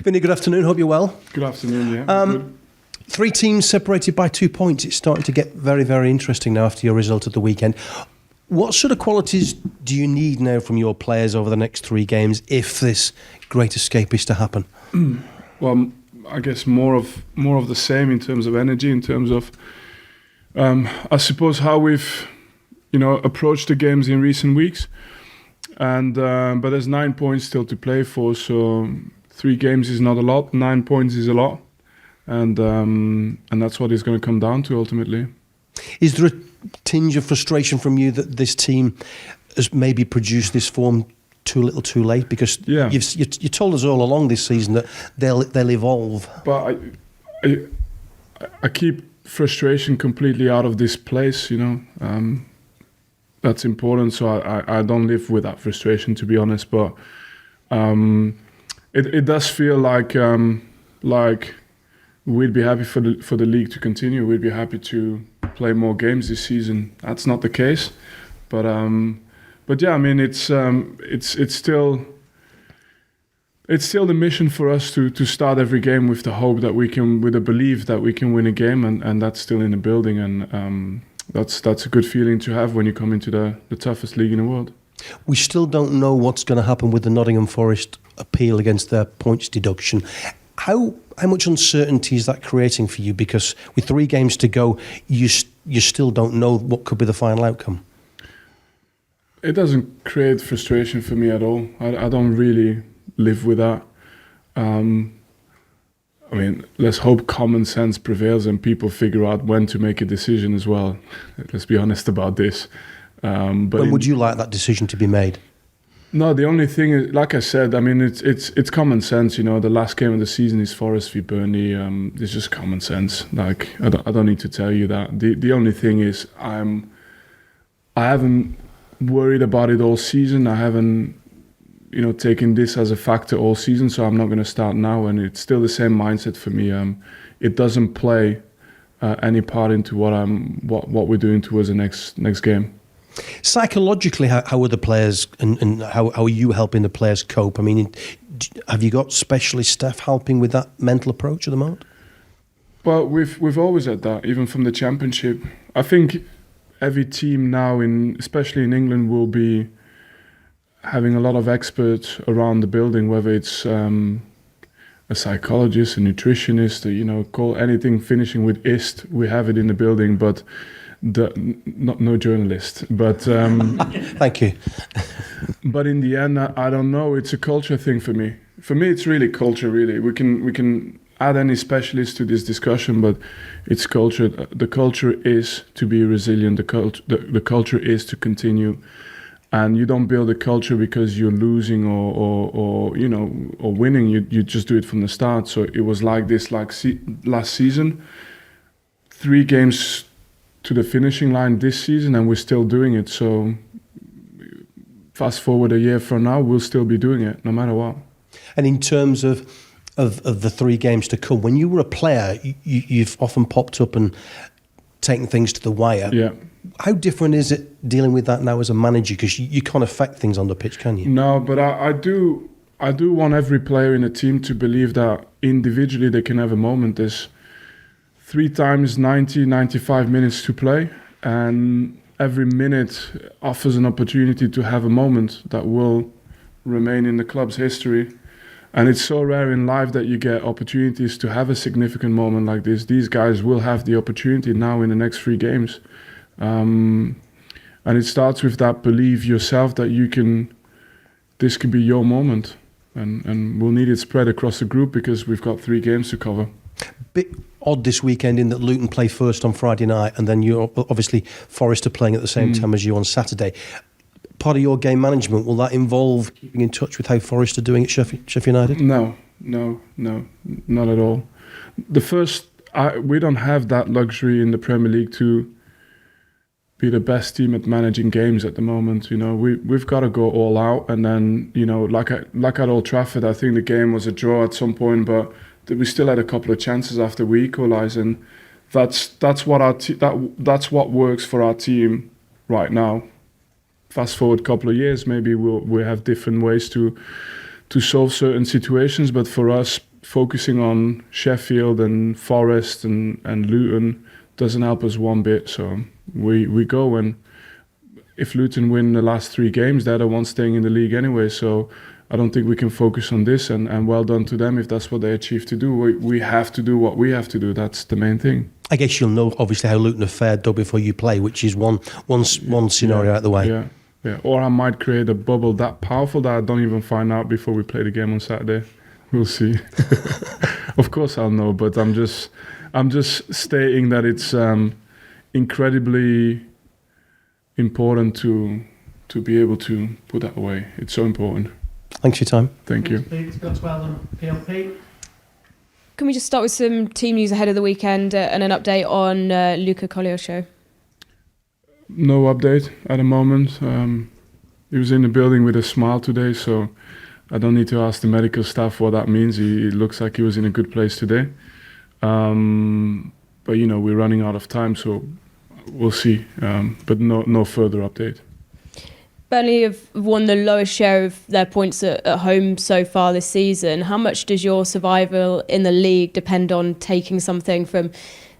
Vinny, good afternoon. Hope you're well. Good afternoon, yeah. Good. 3 teams separated by 2 points. It's starting to get very, very interesting now after your result at the weekend. What sort of qualities do you need now from your players over the next 3 games if this great escape is to happen? Well, I guess more of the same in terms of energy, in terms of, I suppose, how we've, approached the games in recent weeks. And but there's 9 points still to play for, so 3 games is not a lot. 9 points is a lot, and that's what it's going to come down to ultimately. Is there a tinge of frustration from you that this team has maybe produced this form too little, too late? Because you told us all along this season that they'll evolve. But I keep frustration completely out of this place, That's important, so I don't live with that frustration, to be honest. But it does feel like we'd be happy for the league to continue. We'd be happy to play more games this season. That's not the case, but yeah, I mean it's still the mission for us to start every game with the hope that we can, with the belief that we can win a game, and that's still in the building, and that's a good feeling to have when you come into the toughest league in the world. We still don't know what's going to happen with the Nottingham Forest appeal against their points deduction. How much uncertainty is that creating for you? Because with 3 games to go, you still don't know what could be the final outcome. It doesn't create frustration for me at all. I don't really live with that. I mean, let's hope common sense prevails and people figure out when to make a decision as well. Let's be honest about this. But when would you like that decision to be made? No, the only thing is, like I said, I mean, it's common sense. The last game of the season is Forest v Burnley. It's just common sense. Like I don't need to tell you that. The only thing is, I haven't worried about it all season. I haven't taken this as a factor all season, so I'm not going to start now, and it's still the same mindset for me. It doesn't play any part into what we're doing towards the next game. Psychologically, how are the players, and how are you helping the players cope? I mean, have you got specialist staff helping with that mental approach at the moment? Well, we've always had that, even from the Championship. I think every team now, especially in England, will be having a lot of experts around the building, whether it's a psychologist, a nutritionist, call anything finishing with "ist." We have it in the building, but no journalist. But thank you. But in the end, I don't know. It's a culture thing for me. For me, it's really culture. Really, we can add any specialist to this discussion, but it's culture. The culture is to be resilient. The culture is to continue. And you don't build a culture because you're losing or winning. You just do it from the start. So it was like this, last season. 3 games to the finishing line this season, and we're still doing it. So fast forward a year from now, we'll still be doing it, no matter what. And in terms of the 3 games to come, when you were a player, you've often popped up and taken things to the wire. Yeah. How different is it dealing with that now as a manager? Because you can't affect things on the pitch, can you? No, but I do want every player in a team to believe that individually they can have a moment. There's 3 times 90, 95 minutes to play, and every minute offers an opportunity to have a moment that will remain in the club's history. And it's so rare in life that you get opportunities to have a significant moment like this. These guys will have the opportunity now in the next 3 games. And it starts with that belief yourself that this can be your moment, and we'll need it spread across the group because we've got 3 games to cover. Bit odd this weekend in that Luton play first on Friday night, and then you're obviously Forest are playing at the same time as you on Saturday. Part of your game management, will that involve keeping in touch with how Forest are doing at Sheffield United? No, not at all. We don't have that luxury in the Premier League to be the best team at managing games at the moment. We've got to go all out, and then like at Old Trafford, I think the game was a draw at some point, but we still had a couple of chances after we equalised, and that's what works for our team right now. Fast forward a couple of years, maybe we'll have different ways to solve certain situations, but for us, focusing on Sheffield and Forest and Luton doesn't help us one bit. So we go, and if Luton win the last 3 games, they're the ones staying in the league anyway. So I don't think we can focus on this, and well done to them if that's what they achieve to do. We have to do what we have to do. That's the main thing. I guess you'll know, obviously, how Luton have fared though before you play, which is one scenario out of the way. Yeah. Or I might create a bubble that powerful that I don't even find out before we play the game on Saturday. We'll see. Of course I'll know, but I'm just stating that it's incredibly important to be able to put that away. It's so important. Thanks for your time. Thank you. Can we just start with some team news ahead of the weekend and an update on Luca Koleosho? No update at the moment. He was in the building with a smile today, so I don't need to ask the medical staff what that means. He looks like he was in a good place today. But we're running out of time, so we'll see. But no further update. Burnley have won the lowest share of their points at home so far this season. How much does your survival in the league depend on taking something from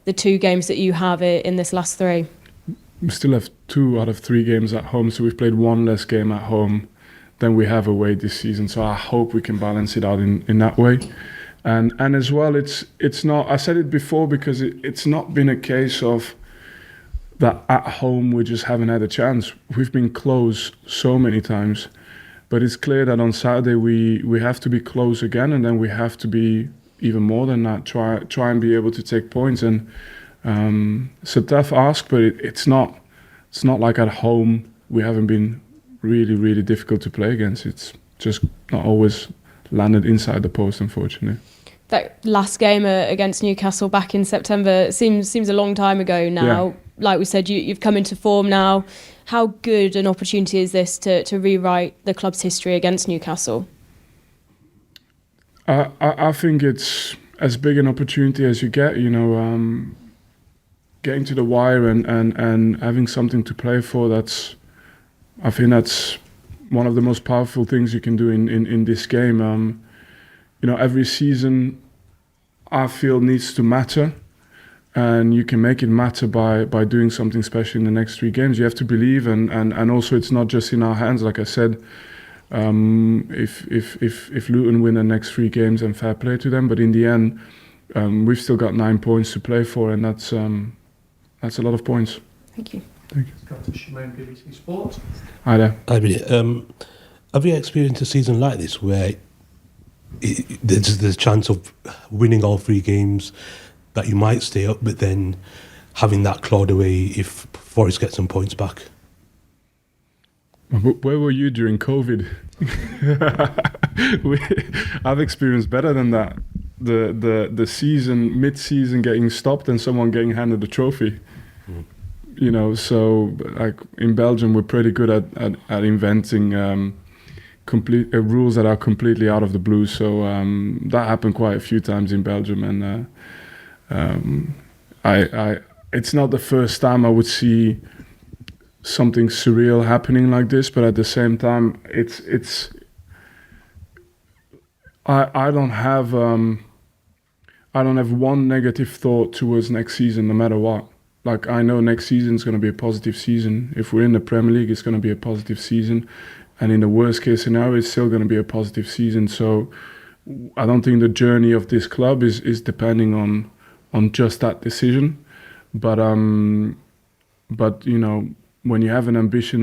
the 2 games that you have in this last 3? We still have 2 out of 3 games at home, so we've played 1 less game at home than we have away this season. So I hope we can balance it out in that way. And as well, it's not. I said it before because it's not been a case of that at home we just haven't had a chance. We've been close so many times, but it's clear that on Saturday we have to be close again, and then we have to be even more than that. Try and be able to take points, and it's a tough ask, but it's not like at home we haven't been really difficult to play against. It's just not always landed inside the post, unfortunately. That last game against Newcastle back in September seems a long time ago now. Yeah. Like we said, you've come into form now. How good an opportunity is this to rewrite the club's history against Newcastle? I think it's as big an opportunity as you get. Getting to the wire and having something to play for. I think that's one of the most powerful things you can do in this game. Every season I feel needs to matter, and you can make it matter by doing something special in the next 3 games. You have to believe, and also it's not just in our hands. Like I said, if Luton win the next 3 games, then fair play to them. But in the end, we've still got 9 points to play for, and that's a lot of points. Thank you. Thank you. Got to Shimon, BBC Sport. Hi there. Hi, have you experienced a season like this where there's a chance of winning all 3 games, that you might stay up, but then having that clawed away if Forest get some points back? Where were you during COVID? I've experienced better than that. The season, mid-season getting stopped and someone getting handed a trophy. So like in Belgium, we're pretty good at inventing rules that are completely out of the blue. So that happened quite a few times in Belgium, and it's not the first time I would see something surreal happening like this, but at the same time, I don't have one negative thought towards next season, no matter what. Like, I know next season is going to be a positive season. If we're in the Premier League, it's going to be a positive season. And in the worst case scenario, it's still going to be a positive season. So I don't think the journey of this club is depending on just that decision. But when you have an ambition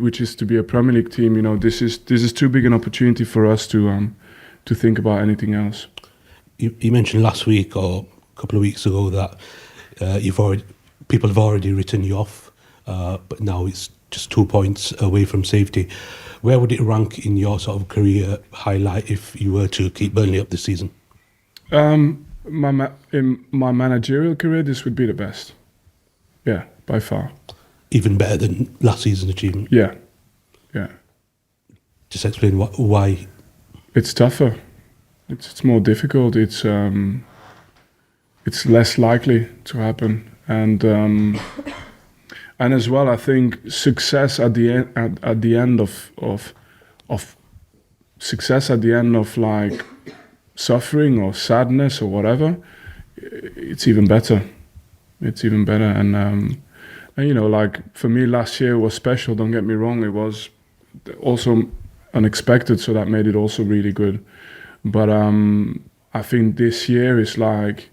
which is to be a Premier League team, this is too big an opportunity for us to think about anything else. You mentioned last week or a couple of weeks ago that people have already written you off, but now it's just 2 points away from safety. Where would it rank in your sort of career highlight if you were to keep Burnley up this season? In my managerial career, this would be the best. Yeah, by far. Even better than last season's achievement? Yeah. Just explain why. It's tougher. It's more difficult. It's less likely to happen, and as well, I think success at the end of success at the end of like suffering or sadness or whatever, it's even better. It's even better. And you know, like for me, last year was special. Don't get me wrong. It was also unexpected, so that made it also really good. But I think this year is like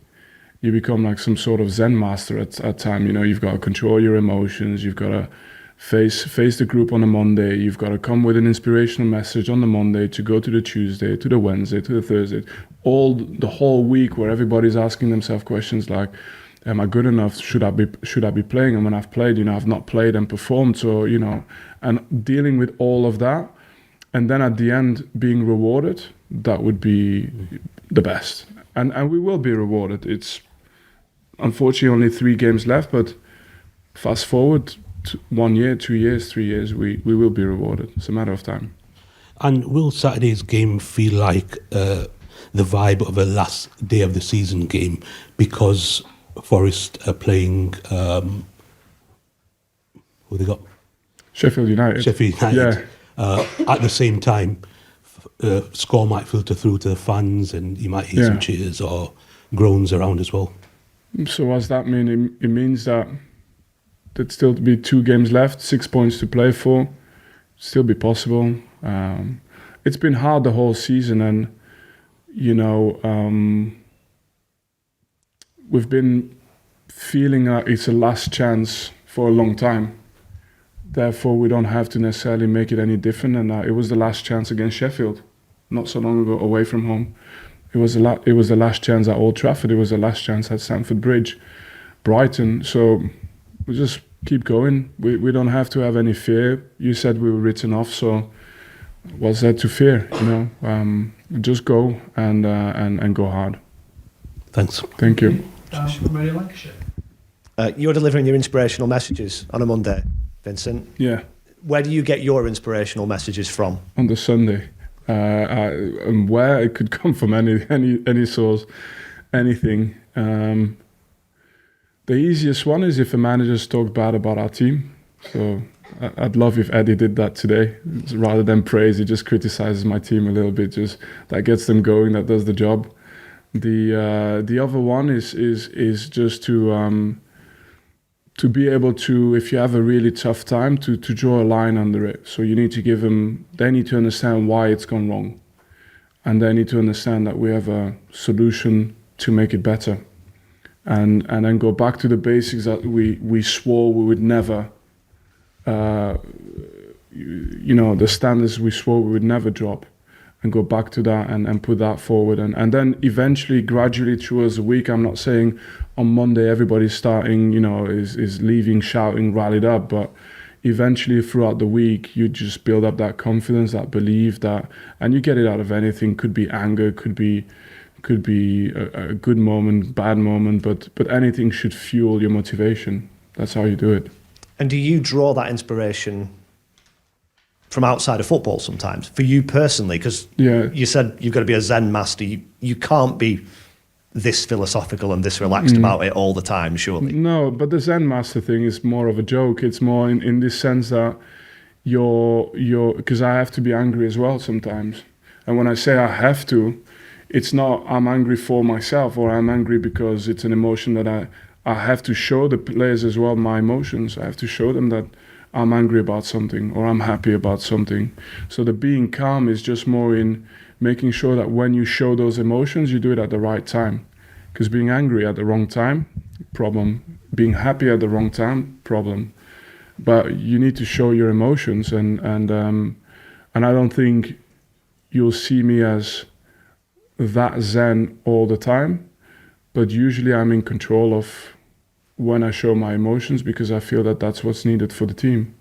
you become like some sort of Zen master at time. You know, you've got to control your emotions. You've got to face the group on a Monday. You've got to come with an inspirational message on the Monday to go to the Tuesday, to the Wednesday, to the Thursday, the whole week where everybody's asking themselves questions like, am I good enough? Should I be playing? And when I've played, you know, I've not played and performed. So, you know, and dealing with all of that, and then at the end being rewarded, that would be the best. And we will be rewarded. It's unfortunately only 3 games left, but fast forward 1 year, 2 years, 3 years, we will be rewarded. It's a matter of time. And will Saturday's game feel like the vibe of a last day of the season game because Forest are playing, who they got? Sheffield United. Sheffield United. Yeah. At the same time, score might filter through to the fans and you might hear some cheers or groans around as well. So what does that mean? It means that there'd still be 2 games left, 6 points to play for, still be possible. It's been hard the whole season, and you know, we've been feeling like it's a last chance for a long time. Therefore, we don't have to necessarily make it any different. And it was the last chance against Sheffield, not so long ago, away from home. It was the last chance at Old Trafford. It was the last chance at Stamford Bridge, Brighton. So we just keep going. We don't have to have any fear. You said we were written off, so what's there to fear? You know, just go and go hard. Thanks. Thank you. From Radio Lancashire. You're delivering your inspirational messages on a Monday, Vincent. Yeah. Where do you get your inspirational messages from? On the Sunday. And where it could come from any source, anything. The easiest one is if a manager's talked bad about our team. So I'd love if Eddie did that today. Rather than praise, he just criticizes my team a little bit. Just that gets them going. That does the job. The other one is just to be able to, if you have a really tough time, to draw a line under it. So you need to give them. They need to understand why it's gone wrong, and they need to understand that we have a solution to make it better. And then go back to the basics that we swore we would never, you know, the standards we swore we would never drop, and go back to that and put that forward. And then eventually, gradually throughout the week, I'm not saying on Monday everybody's starting, you know, is leaving, shouting, rallied up, but eventually throughout the week, you just build up that confidence, that belief, that, and you get it out of anything. Could be anger, could be a good moment, bad moment, but anything should fuel your motivation. That's how you do it. And do you draw that inspiration from outside of football sometimes, for you personally? Because you said you've got to be a Zen master. You can't be this philosophical and this relaxed about it all the time, surely. No, but the Zen master thing is more of a joke. It's more in this sense that you're because I have to be angry as well sometimes. And when I say I have to, it's not I'm angry for myself or I'm angry because it's an emotion that I have to show the players as well my emotions. I have to show them that I'm angry about something or I'm happy about something. So the being calm is just more in making sure that when you show those emotions, you do it at the right time. Because being angry at the wrong time, problem. Being happy at the wrong time, problem. But you need to show your emotions, and I don't think you'll see me as that Zen all the time. But usually I'm in control of when I show my emotions because I feel that that's what's needed for the team.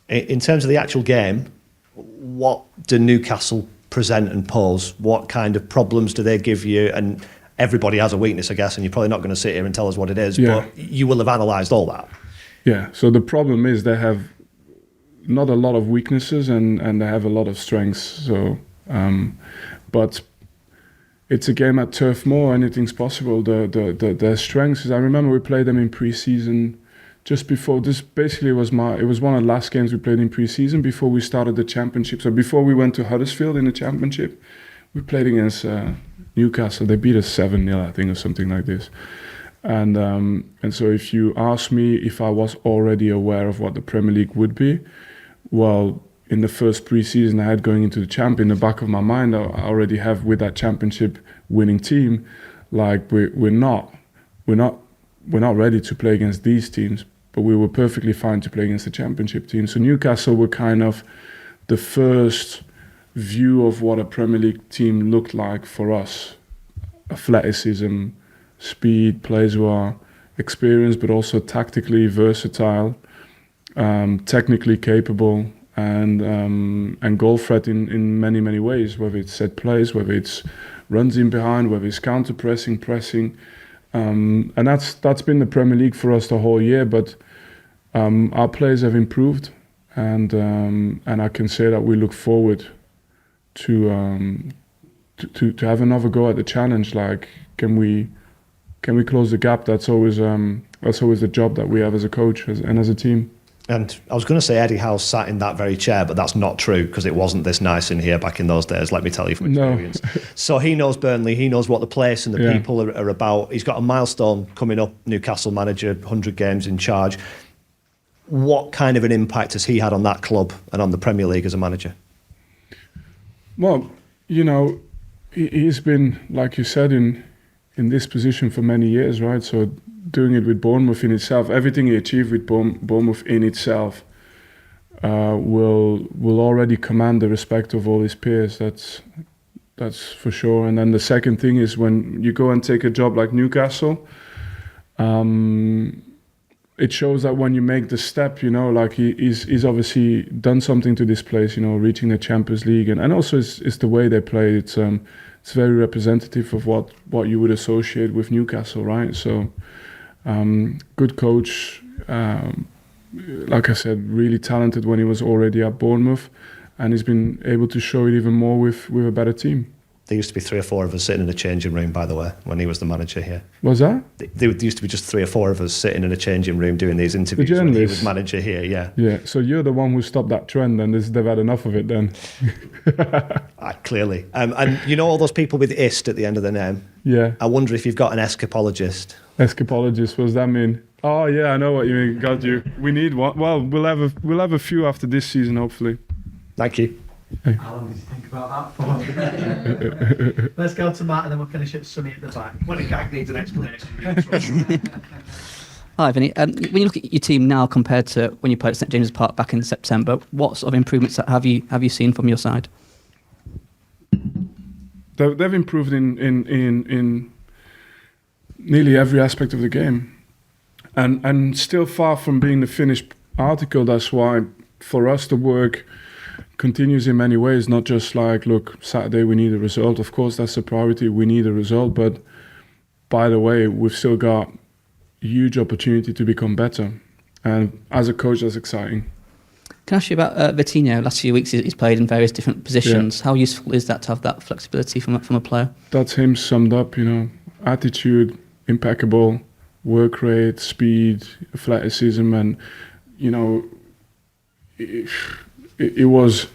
In terms of the actual game, what do Newcastle present and pose? What kind of problems do they give you? And everybody has a weakness, I guess, and you're probably not going to sit here and tell us what it is, but you will have analysed all that. Yeah, so the problem is they have not a lot of weaknesses and they have a lot of strengths. So, but it's a game at Turf Moor, anything's possible. Their strengths is, I remember we played them in pre-season just before, this basically it was one of the last games we played in pre-season before we started the championship. So before we went to Huddersfield in the championship, we played against Newcastle. They beat us 7-0, I think, or something like this. And so if you ask me if I was already aware of what the Premier League would be, well, in the first pre-season I had going into the champ, in the back of my mind, I already have with that championship winning team, like we're not ready to play against these teams, but we were perfectly fine to play against the championship team. So Newcastle were kind of the first view of what a Premier League team looked like for us. Athleticism, speed, players who are experienced but also tactically versatile, technically capable, and goal threat in many ways, whether it's set plays, whether it's runs in behind, whether it's counter pressing, and that's been the Premier League for us the whole year. But our players have improved, and I can say that we look forward to have another go at the challenge. Like, can we close the gap? That's always the job that we have as a coach and as a team. And I was going to say Eddie Howe sat in that very chair, but that's not true because it wasn't this nice in here back in those days, let me tell you from experience. No. So he knows Burnley, he knows what the place and the people are about. He's got a milestone coming up, Newcastle manager, 100 games in charge. What kind of an impact has he had on that club and on the Premier League as a manager? Well, you know, he's been, like you said, in this position for many years, right? So doing it with Bournemouth in itself, everything he achieved with Bournemouth in itself will already command the respect of all his peers. That's for sure. And then the second thing is when you go and take a job like Newcastle, it shows that when you make the step, you know, like he's obviously done something to this place, you know, reaching the Champions League, and also it's the way they play. It's very representative of what you would associate with Newcastle, right? So. Good coach, like I said, really talented when he was already at Bournemouth, and he's been able to show it even more with a better team. There used to be 3 or 4 of us sitting in a changing room, by the way, when he was the manager here. Was that? There used to be just 3 or 4 of us sitting in a changing room doing these interviews when he was manager here, yeah. Yeah, so you're the one who stopped that trend, and they've had enough of it then. Clearly. And you know all those people with "ist" at the end of their name? Yeah. I wonder if you've got an escapologist. Escapologist, what does that mean? Oh yeah, I know what you mean. Got you. We need one. Well, we'll have a few after this season, hopefully. Thank you. Hey. How long did you think about that for? Let's go to Matt and then we'll finish it Sonny at the back. When a gag needs an explanation. Hi, Vinny. When you look at your team now compared to when you played at St James's Park back in September, what sort of improvements have you seen from your side? They've improved in nearly every aspect of the game, and still far from being the finished article. That's why for us the work continues in many ways, not just like, look, Saturday we need a result. Of course that's a priority, we need a result, but by the way, we've still got huge opportunity to become better, and as a coach that's exciting. Can I ask you about Vitinho? Last few weeks he's played in various different positions. Yeah. How useful is that to have that flexibility from a player? That's him summed up, you know, attitude, impeccable, work rate, speed, athleticism, and you know, it was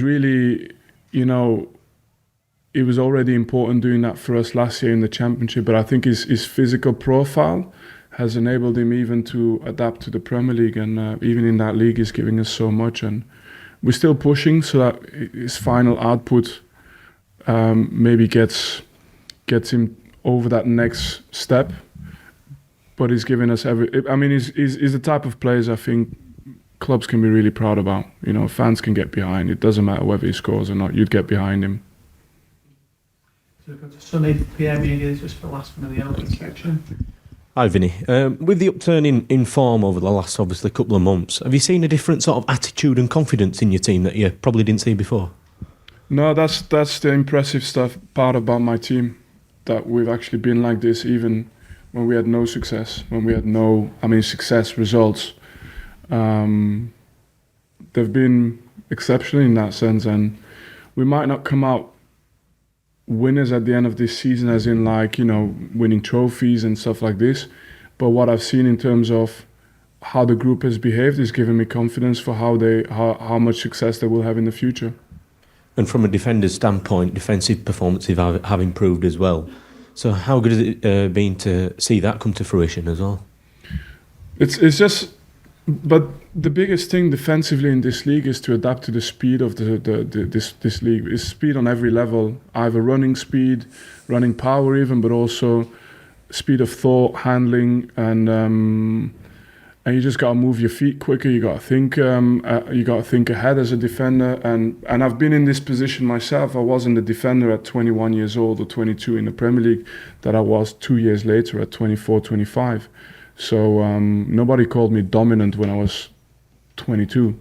really, you know, it was already important doing that for us last year in the Championship, but I think his physical profile has enabled him even to adapt to the Premier League, and even in that league he's giving us so much, and we're still pushing so that his final output maybe gets him over that next step, but he's giving us he's the type of players I think clubs can be really proud about. You know, fans can get behind. It doesn't matter whether he scores or not, you'd get behind him. So we've got to Sonny, Pierre Media, just for the last one of the open section. Hi Vinny, with the upturn in form over the last obviously couple of months, have you seen a different sort of attitude and confidence in your team that you probably didn't see before? No, that's the impressive part about my team, that we've actually been like this even when we had no success, when we had success results. They've been exceptional in that sense, and we might not come out winners at the end of this season, as in like, you know, winning trophies and stuff like this, but what I've seen in terms of how the group has behaved is giving me confidence for how much success they will have in the future. And from a defender's standpoint, defensive performances have improved as well. So how good has it been to see that come to fruition as well? It's just, but the biggest thing defensively in this league is to adapt to the speed of this league. It's speed on every level, either running speed, running power even, but also speed of thought, handling, and you just gotta move your feet quicker. You gotta think ahead as a defender. And I've been in this position myself. I wasn't a defender at 21 years old or 22 in the Premier League that I was 2 years later at 24, 25. So nobody called me dominant when I was 22.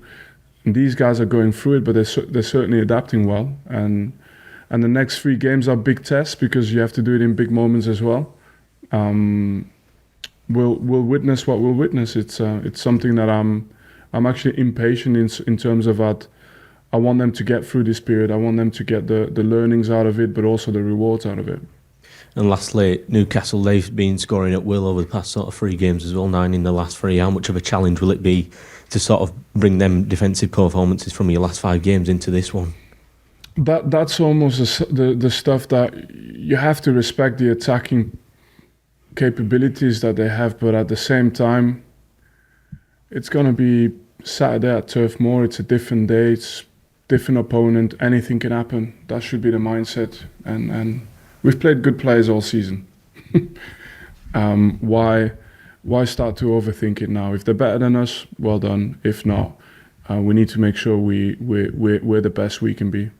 And these guys are going through it, but they're certainly adapting well. And the next 3 games are big tests because you have to do it in big moments as well. We'll witness what we'll witness. It's something that I'm actually impatient in terms of that. I want them to get through this period. I want them to get the learnings out of it, but also the rewards out of it. And lastly, Newcastle, they've been scoring at will over the past sort of 3 games as well, 9 in the last 3. How much of a challenge will it be to sort of bring them defensive performances from your last 5 games into this one? That's almost the stuff that you have to respect the attacking capabilities that they have, but at the same time, it's going to be Saturday at Turf Moor. It's a different day, it's different opponent, anything can happen. That should be the mindset, and we've played good players all season. Why start to overthink it now? If they're better than us, well done. If not, we need to make sure we're the best we can be.